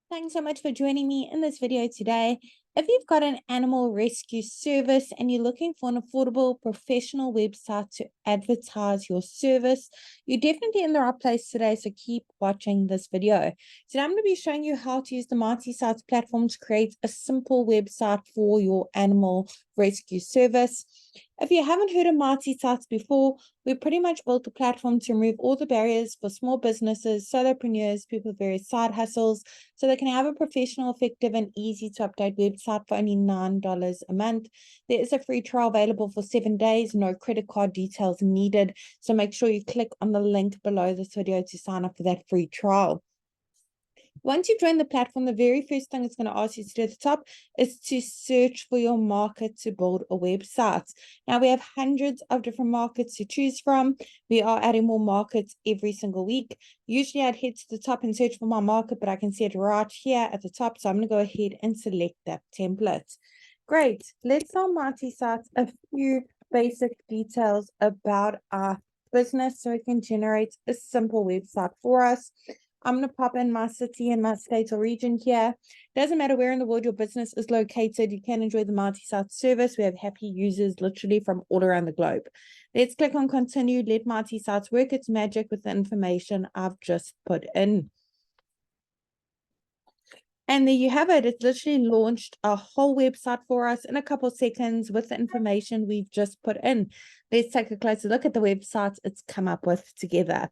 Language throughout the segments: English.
Thanks so much for joining me in this video today. If you've got an animal rescue service and you're looking for an affordable professional website to advertise your service, you're definitely in the right place today, so keep watching this video. Today I'm going to be showing you how to use the Mighty Sites platform to create a simple website for your animal rescue service. If you haven't heard of Mighty Sites before, we pretty much built the platform to remove all the barriers for small businesses, solopreneurs, people with various side hustles, so they can have a professional, effective, and easy to update website for only $9 a month. There is a free trial available for 7 days, no credit card details needed. So make sure you click on the link below this video to sign up for that free trial. Once you join the platform, the very first thing it's going to ask you to do at the top is to search for your market to build a website. Now, we have hundreds of different markets to choose from. We are adding more markets every single week. Usually, I'd head to the top and search for my market, but I can see it right here at the top. So I'm going to go ahead and select that template. Great. Let's start Mighty Sites a few basic details about our business so it can generate a simple website for us. I'm going to pop in my city and my state or region here. Doesn't matter where in the world your business is located, you can enjoy the Mighty Sites service. We have happy users literally from all around the globe. Let's click on continue. Let Mighty Sites work its magic with the information I've just put in. And there you have it. It's literally launched a whole website for us in a couple of seconds with the information we've just put in. Let's take a closer look at the website it's come up with together.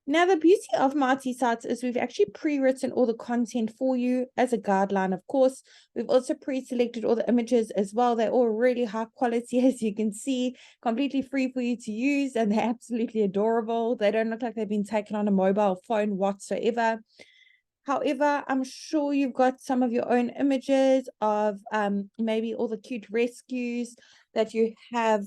Now, the beauty of Mighty Sites is we've actually pre-written all the content for you as a guideline, of course. We've also pre-selected all the images as well. They're all really high quality, as you can see, completely free for you to use, and they're absolutely adorable. They don't look like they've been taken on a mobile phone whatsoever. However, I'm sure you've got some of your own images of maybe all the cute rescues that you have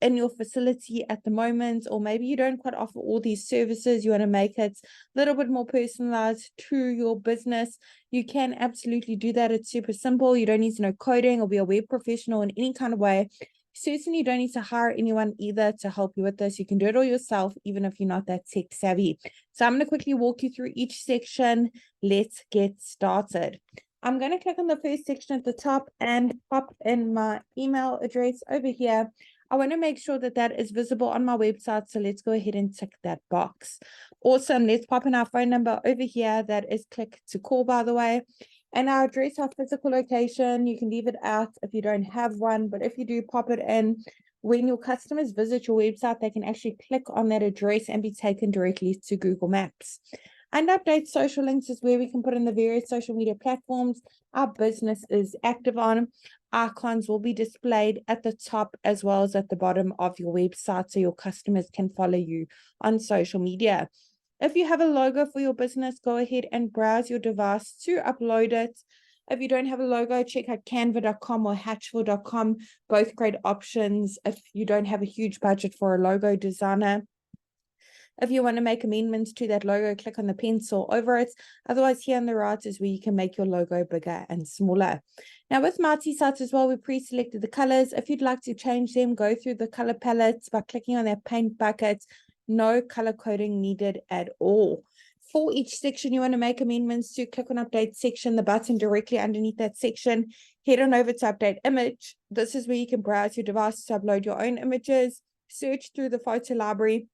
in your facility at the moment, or maybe you don't quite offer all these services. You want to make it a little bit more personalized to your business. You can absolutely do that. It's super simple. You don't need to know coding or be a web professional in any kind of way. Certainly, you don't need to hire anyone either to help you with this. You can do it all yourself, even if you're not that tech savvy. So I'm going to quickly walk you through each section. Let's get started. I'm going to click on the first section at the top and pop in my email address over here. I want to make sure that that is visible on my website. So let's go ahead and tick that box. Awesome. Let's pop in our phone number over here. That is click to call, by the way. And our address, our physical location, you can leave it out if you don't have one. But if you do, pop it in. When your customers visit your website, they can actually click on that address and be taken directly to Google Maps. And update social links is where we can put in the various social media platforms our business is active on. Icons will be displayed at the top as well as at the bottom of your website so your customers can follow you on social media. If you have a logo for your business, go ahead and browse your device to upload it. If you don't have a logo, check out canva.com or hatchville.com, both great options if you don't have a huge budget for a logo designer. If you want to make amendments to that logo, click on the pencil over it. Otherwise, here on the right is where you can make your logo bigger and smaller. Now, with Mighty Sites as well, we pre-selected the colors. If you'd like to change them, go through the color palettes by clicking on that paint bucket. No color coding needed at all. For each section you want to make amendments to, click on update section, the button directly underneath that section. Head on over to update image. This is where you can browse your device to upload your own images, search through the photo library,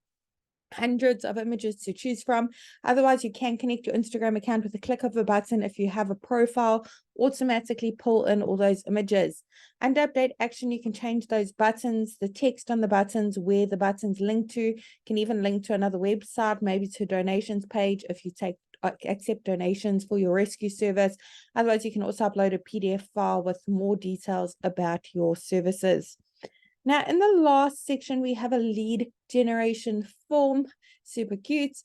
hundreds of images to choose from. Otherwise, you can connect your Instagram account with a click of a button. If you have a profile, automatically pull in all those images. Under update action, you can change those buttons, the text on the buttons, where the buttons link to. You can even link to another website, maybe to a donations page if you accept donations for your rescue service. Otherwise, you can also upload a PDF file with more details about your services. Now, in the last section, we have a lead generation form. Super cute.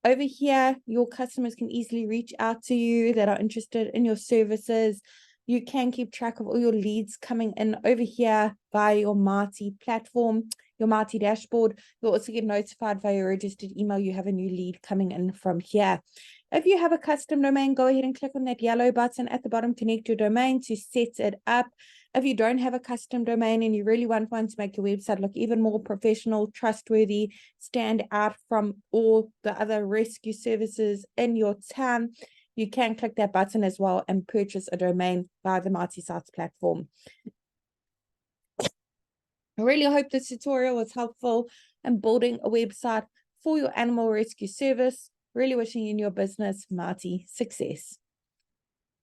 Over here, your customers can easily reach out to you that are interested in your services. You can keep track of all your leads coming in over here via your Mighty platform, your Mighty dashboard. You'll also get notified via your registered email you have a new lead coming in from here. If you have a custom domain, go ahead and click on that yellow button at the bottom, connect your domain to set it up. If you don't have a custom domain and you really want one to make your website look even more professional, trustworthy, stand out from all the other rescue services in your town, you can click that button as well and purchase a domain via the MartySites platform. I really hope this tutorial was helpful in building a website for your animal rescue service. Really wishing you and your business, Marty, success.